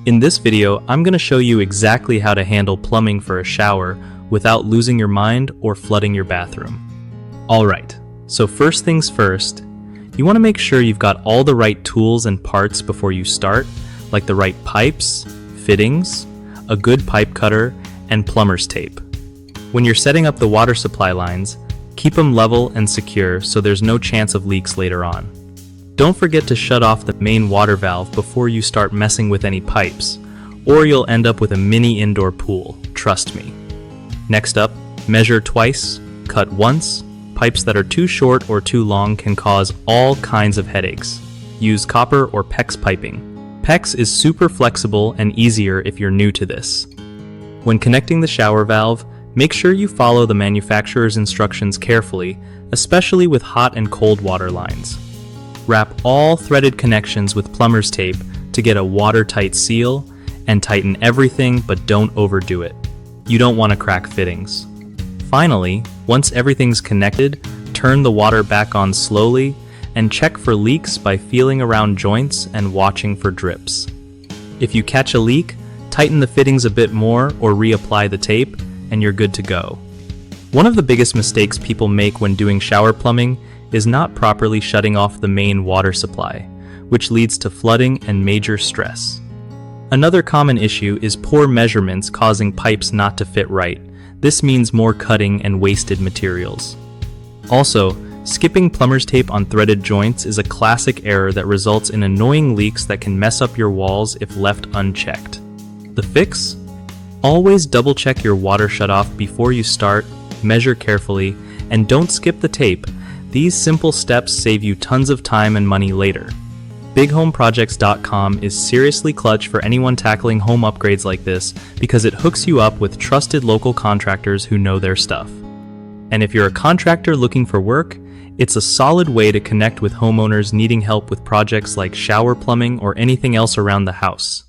In this video, I'm going to show you exactly how to handle plumbing for a shower without losing your mind or flooding your bathroom. Alright, so first things first, you want to make sure you've got all the right tools and parts before you start, like the right pipes, fittings, a good pipe cutter, and plumber's tape. When you're setting up the water supply lines, keep them level and secure so there's no chance of leaks later on. Don't forget to shut off the main water valve before you start messing with any pipes, or you'll end up with a mini indoor pool, trust me. Next up, measure twice, cut once. Pipes that are too short or too long can cause all kinds of headaches. Use copper or PEX piping. PEX is super flexible and easier if you're new to this. When connecting the shower valve, make sure you follow the manufacturer's instructions carefully, especially with hot and cold water lines. Wrap all threaded connections with plumber's tape to get a watertight seal, and tighten everything but don't overdo it. You don't want to crack fittings. Finally, once everything's connected, turn the water back on slowly and check for leaks by feeling around joints and watching for drips. If you catch a leak, tighten the fittings a bit more or reapply the tape, and you're good to go. One of the biggest mistakes people make when doing shower plumbing is not properly shutting off the main water supply, which leads to flooding and major stress. Another common issue is poor measurements causing pipes not to fit right. This means more cutting and wasted materials. Also, skipping plumber's tape on threaded joints is a classic error that results in annoying leaks that can mess up your walls if left unchecked. The fix? Always double check your water shutoff before you start, measure carefully, and don't skip the tape. These simple steps save you tons of time and money later. BigHomeProjects.com is seriously clutch for anyone tackling home upgrades like this because it hooks you up with trusted local contractors who know their stuff. And if you're a contractor looking for work, it's a solid way to connect with homeowners needing help with projects like shower plumbing or anything else around the house.